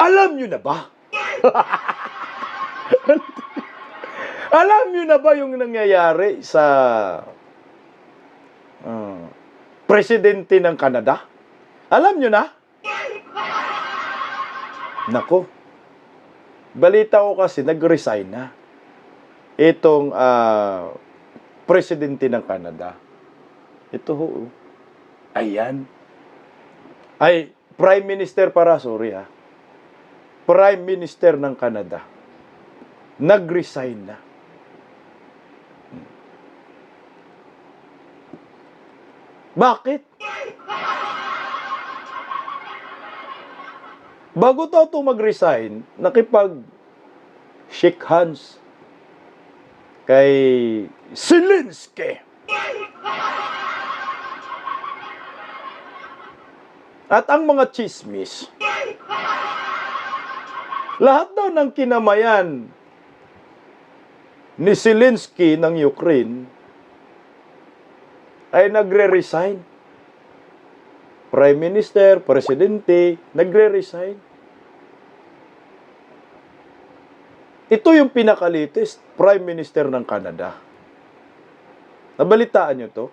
Alam nyo na ba? Alam nyo na ba yung nangyayari sa presidente ng Canada? Alam nyo na? Nako. Balita ko kasi nag-resign na itong presidente ng Canada. Ito ho. Ayan. Ay, Prime Minister para, sorry ha. Prime Minister ng Canada. Nag-resign na. Bakit? Bago ito mag-resign, nakipag-shake hands kay Zelensky. At ang mga chismis, lahat daw ng kinamayan ni Zelensky ng Ukraine ay nagre-resign. Prime Minister, Presidente, nagre-resign. Ito yung pinaka-latest Prime Minister ng Canada. Nabalitaan nyo to?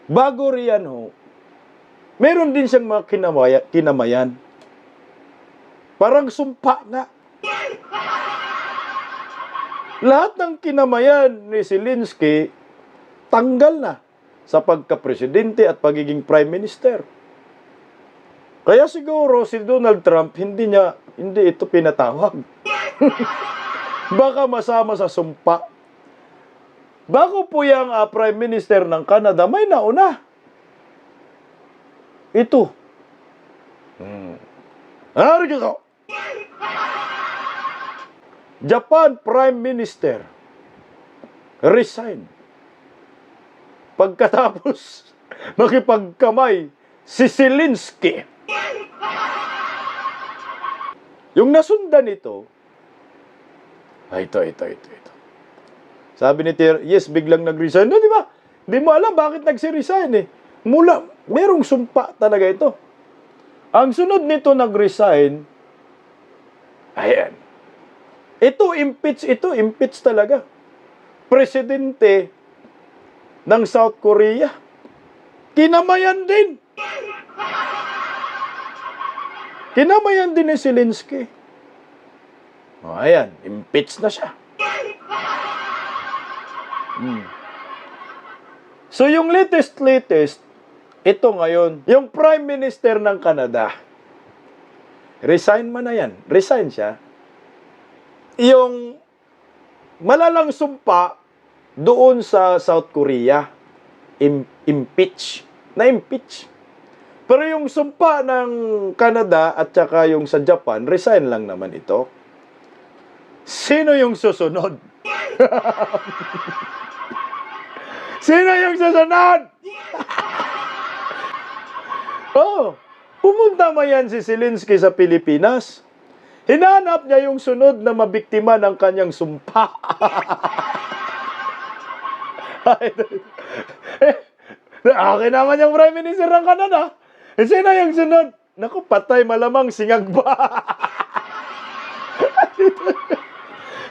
Bago riyan ho, meron din siyang mga kinamayan. Parang sumpa na. Lahat ng kinamayan ni Zelensky, tanggal na sa pagka-presidente at pagiging prime minister. Kaya siguro si Donald Trump hindi ito pinatawag. Baka masama sa sumpa. Bago po yung prime minister ng Canada, may nauna. Ito. Arigito. Japan Prime Minister resign pagkatapos makipagkamay si Zelensky. Yung nasundan nito, ito. Sabi ni Ter, yes, biglang nag-resign. No, di ba? Di mo alam bakit nag-resign eh. Merong sumpa talaga ito. Ang sunod nito nag-resign, ayan. Impeach talaga. Presidente ng South Korea. Kinamayan din. Kinamayan din ni Zelensky. Ayan, impeach na siya. So yung latest, ito ngayon, yung Prime Minister ng Canada, resign man na yan. Resign siya. Yung malalang sumpa doon sa South Korea, impeach. Na-impeach. Pero yung sumpa ng Canada at saka yung sa Japan, resign lang naman ito. Sino yung susunod? Sino yung susunod? Pumunta man yan si Zelensky sa Pilipinas. Hinanap niya yung sunod na mabiktima ng kanyang sumpa. Okay naman yung Prime Minister ng Canada. Sino yung sunod? Naku, patay malamang singag ba?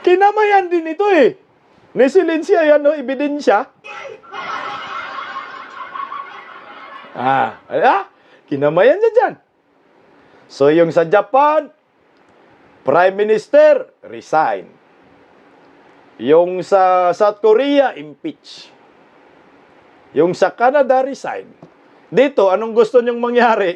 Kinamayan din ito eh. Ni Zelensky, ayan no, ebidensya. Kinamayan niya dyan. So yung sa Japan, Prime Minister, resign. Yung sa South Korea, impeach. Yung sa Canada, resign. Dito, anong gusto niyong mangyari?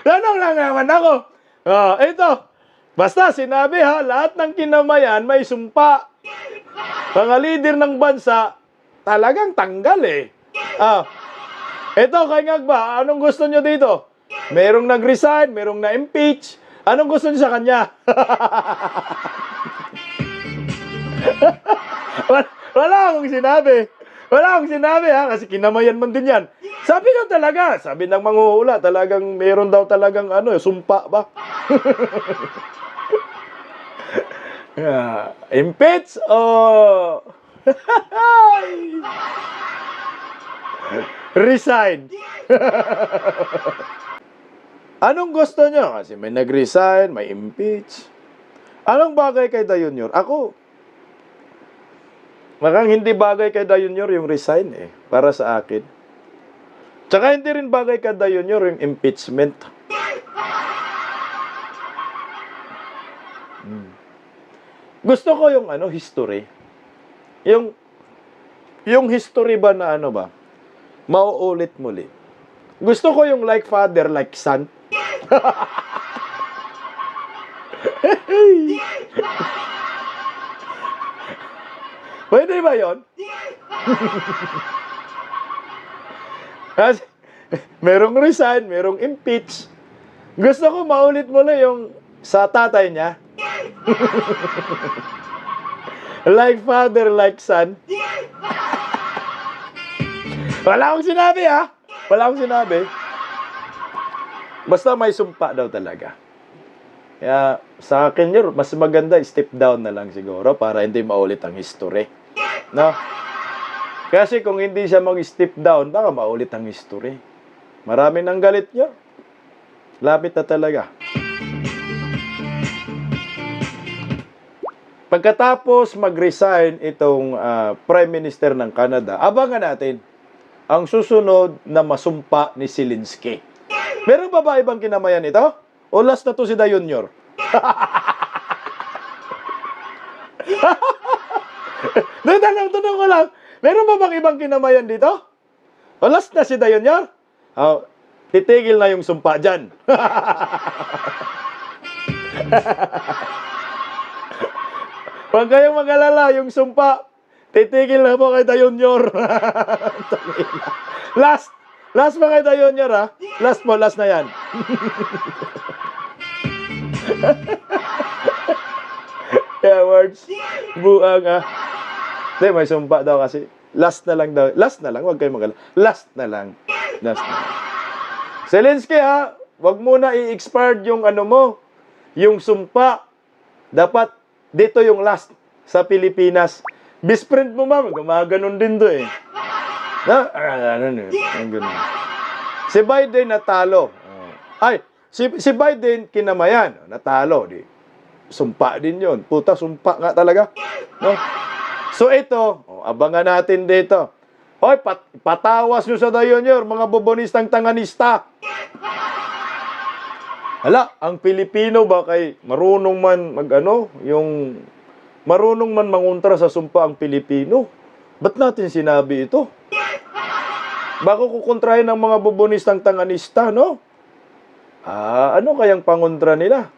Anong lang naman ako? Ito. Basta sinabi lahat ng kinamayan may sumpa. Mga leader ng bansa, talagang tanggal eh. Ito, kay Ngagba, anong gusto nyo dito? Merong nag-resign, merong na-impeach. Anong gusto nyo sa kanya? Wala akong sinabi. Kasi kinamayan man din yan. Sabi ng manghuhula, talagang meron daw talagang sumpa ba? Impeach o... Resign. Anong gusto nyo? Kasi may nag-resign, may impeach. Anong bagay kay Da Junior? Ako, makang hindi bagay kay Da Junior yung resign para sa akin. Tsaka hindi rin bagay kay Da Junior yung impeachment. Gusto ko yung history. Yung history ba na mauulit muli. Gusto ko yung like father, like son. Pwede ba yun? Kasi, merong resign, merong impeach. Gusto ko maulit muli yung sa tatay niya. Like father, like son. Wala akong sinabi, ha? Wala akong sinabi. Basta may sumpa daw talaga. Kaya sa akin yun, mas maganda step down na lang siguro para hindi maulit ang history. No? Kasi kung hindi siya mag-step down, baka maulit ang history. Marami nang galit niya. Lapit na talaga. Pagkatapos mag-resign itong Prime Minister ng Canada, abangan natin ang susunod na masumpa ni Zelensky. Meron pa ba ibang kinamayan ito? O last na to si Da Junior? Tanong ko lang. Meron pa bang ibang kinamayan dito? O last na si Da Junior? Oh, titigil na yung sumpa dyan. Huwag kayong mag-alala, yung sumpa, titigil na po kay Da Junior. Last pa kay Da Junior, ha? Last na yan. Yeah, words. Buang, ha? Hindi, may sumpa daw kasi. Last na lang daw. Last na lang, huwag kayong mag-alala. Last na lang. Zelensky, ha? Huwag muna i-expired yung yung sumpa. Dapat dito yung last sa Pilipinas. Best friend mo, ma'am. Gumaganon din to, eh. Si Biden natalo. Si Biden kinamayan. Natalo. Sumpa din yun. Puta, sumpa nga talaga. No? So ito, abangan natin dito. Hoy, patawas nyo sa Da Junior, mga bobonistang tanganista. Hala, ang Pilipino ba kay marunong man marunong man mangontra sa sumpa ang Pilipino? Ba't natin sinabi ito? Bako kukontrahin ng mga bobonistang tanganista, no? Ano kayang pangontra nila?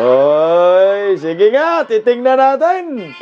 Oy, sige nga, titingnan natin.